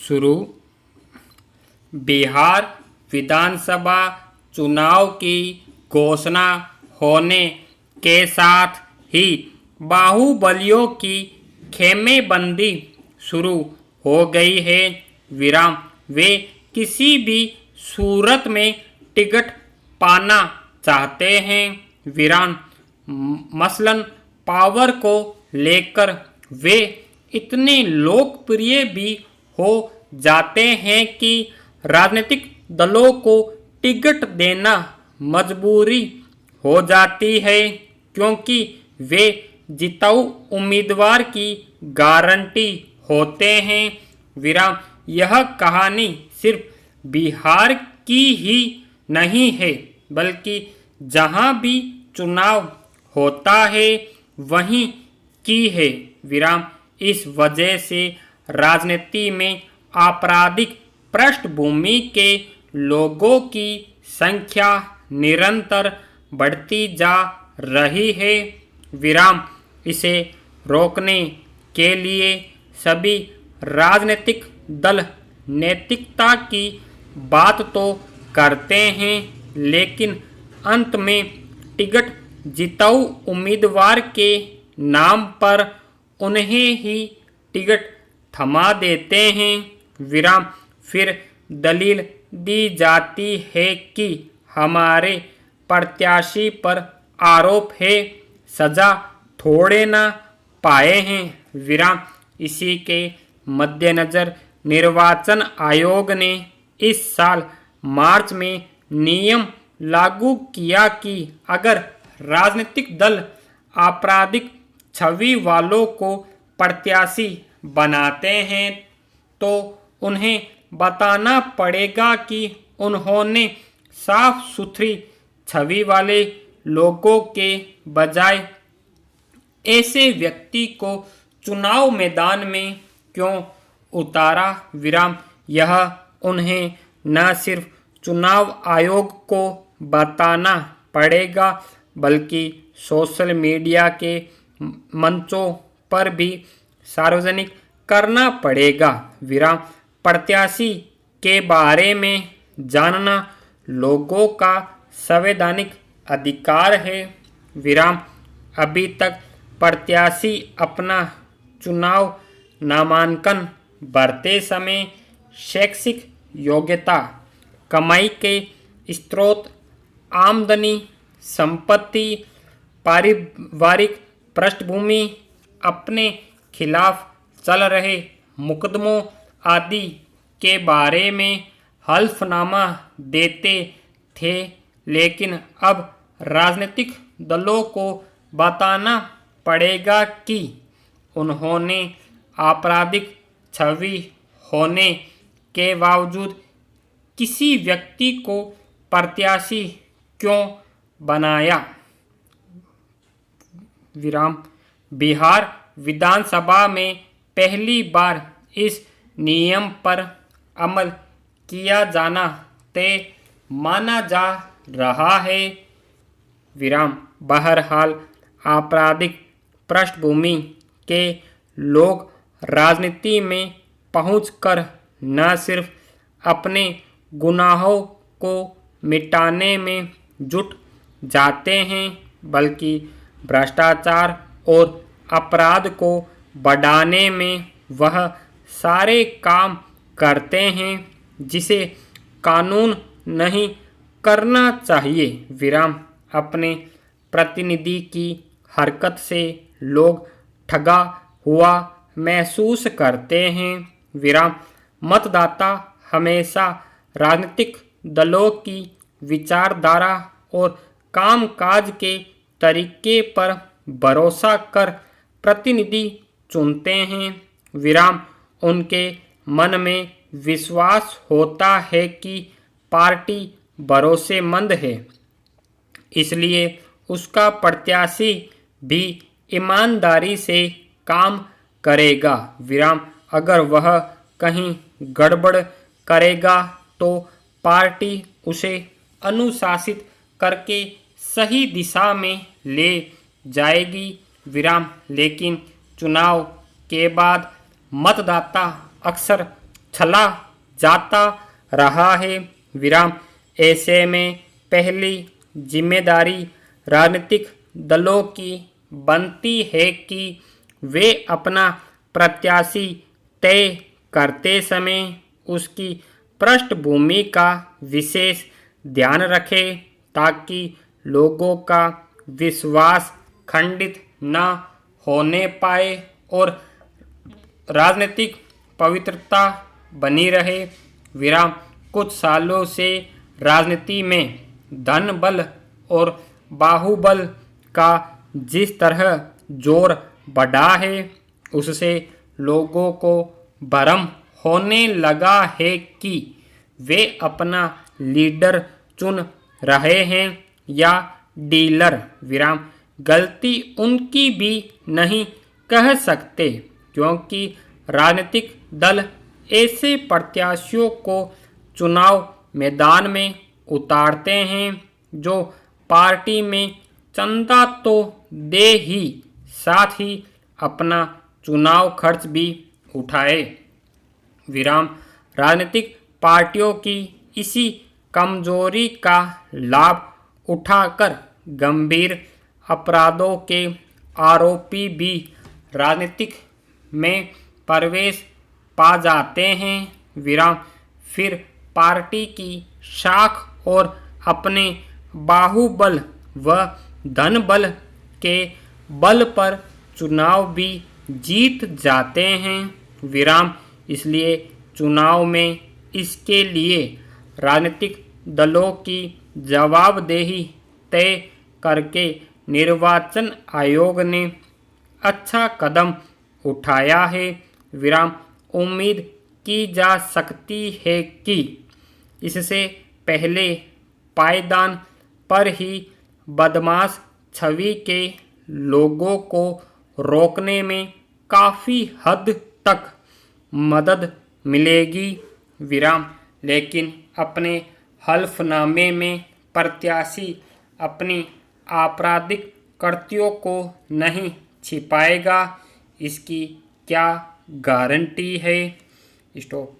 शुरू। बिहार विधानसभा चुनाव की घोषणा होने के साथ ही बाहुबलियों की खेमेबंदी शुरू हो गई है। विराम वे किसी भी सूरत में टिकट पाना चाहते हैं। विराम मसलन पावर को लेकर वे इतने लोकप्रिय भी हो जाते हैं कि राजनीतिक दलों को टिकट देना मजबूरी हो जाती है, क्योंकि वे जिताऊ उम्मीदवार की गारंटी होते हैं। विराम यह कहानी सिर्फ बिहार की ही नहीं है, बल्कि जहां भी चुनाव होता है वहीं की है। विराम इस वजह से राजनीति में आपराधिक पृष्ठभूमि के लोगों की संख्या निरंतर बढ़ती जा रही है। विराम इसे रोकने के लिए सभी राजनीतिक दल नैतिकता की बात तो करते हैं, लेकिन अंत में टिकट जिताऊ उम्मीदवार के नाम पर उन्हें ही टिकट थमा देते हैं। विराम फिर दलील दी जाती है कि हमारे प्रत्याशी पर आरोप है, सजा थोड़े ना पाए हैं। विराम इसी के मद्देनज़र निर्वाचन आयोग ने इस साल मार्च में नियम लागू किया कि अगर राजनीतिक दल आपराधिक छवि वालों को प्रत्याशी बनाते हैं तो उन्हें बताना पड़ेगा कि उन्होंने साफ सुथरी छवि वाले लोगों के बजाय ऐसे व्यक्ति को चुनाव मैदान में क्यों उतारा। विराम यह उन्हें न सिर्फ चुनाव आयोग को बताना पड़ेगा, बल्कि सोशल मीडिया के मंचों पर भी सार्वजनिक करना पड़ेगा। विराम प्रत्याशी के बारे में जानना लोगों का संवैधानिक अधिकार है। विराम अभी तक प्रत्याशी अपना चुनाव नामांकन भरते समय शैक्षिक योग्यता, कमाई के स्रोत, आमदनी, संपत्ति, पारिवारिक पृष्ठभूमि, अपने खिलाफ चल रहे मुकदमों आदि के बारे में हल्फनामा देते थे, लेकिन अब राजनीतिक दलों को बताना पड़ेगा कि उन्होंने आपराधिक छवि होने के बावजूद किसी व्यक्ति को प्रत्याशी क्यों बनाया। विराम बिहार विधानसभा में पहली बार इस नियम पर अमल किया जाना तय माना जा रहा है। विराम बहरहाल आपराधिक पृष्ठभूमि के लोग राजनीति में पहुंचकर न सिर्फ अपने गुनाहों को मिटाने में जुट जाते हैं, बल्कि भ्रष्टाचार और अपराध को बढ़ाने में वह सारे काम करते हैं जिसे कानून नहीं करना चाहिए। विराम अपने प्रतिनिधि की हरकत से लोग ठगा हुआ महसूस करते हैं। विराम मतदाता हमेशा राजनीतिक दलों की विचारधारा और कामकाज के तरीके पर भरोसा कर प्रतिनिधि चुनते हैं। विराम उनके मन में विश्वास होता है कि पार्टी भरोसेमंद है, इसलिए उसका प्रत्याशी भी ईमानदारी से काम करेगा। विराम अगर वह कहीं गड़बड़ करेगा तो पार्टी उसे अनुशासित करके सही दिशा में ले जाएगी। विराम लेकिन चुनाव के बाद मतदाता अक्सर चला जाता रहा है। विराम। ऐसे में पहली जिम्मेदारी राजनीतिक दलों की बनती है कि वे अपना प्रत्याशी तय करते समय उसकी पृष्ठभूमि का विशेष ध्यान रखें ताकि लोगों का विश्वास खंडित न होने पाए और राजनीतिक पवित्रता बनी रहे। विराम। कुछ सालों से राजनीति में धन बल और बाहुबल का जिस तरह जोर बढ़ा है उससे लोगों को भ्रम होने लगा है कि वे अपना लीडर चुन रहे हैं या डीलर। विराम। गलती उनकी भी नहीं कह सकते क्योंकि राजनीतिक दल ऐसे प्रत्याशियों को चुनाव मैदान में उतारते हैं जो पार्टी में चंदा तो दे ही साथ ही अपना चुनाव खर्च भी उठाए। विराम। राजनीतिक पार्टियों की इसी कमजोरी का लाभ उठाकर गंभीर अपराधों के आरोपी भी राजनीतिक में प्रवेश पा जाते हैं। विराम। फिर पार्टी की शाख और अपने बाहुबल व धन बल के बल पर चुनाव भी जीत जाते हैं। विराम। इसलिए चुनाव में इसके लिए राजनीतिक दलों की जवाबदेही तय करके निर्वाचन आयोग ने अच्छा कदम उठाया है। विराम। उम्मीद की जा सकती है कि इससे पहले पायदान पर ही बदमाश छवि के लोगों को रोकने में काफ़ी हद तक मदद मिलेगी। विराम। लेकिन अपने हल्फनामे में प्रत्याशी अपनी आपराधिक कृत्यों को नहीं छिपाएगा, इसकी क्या गारंटी है? स्टॉप।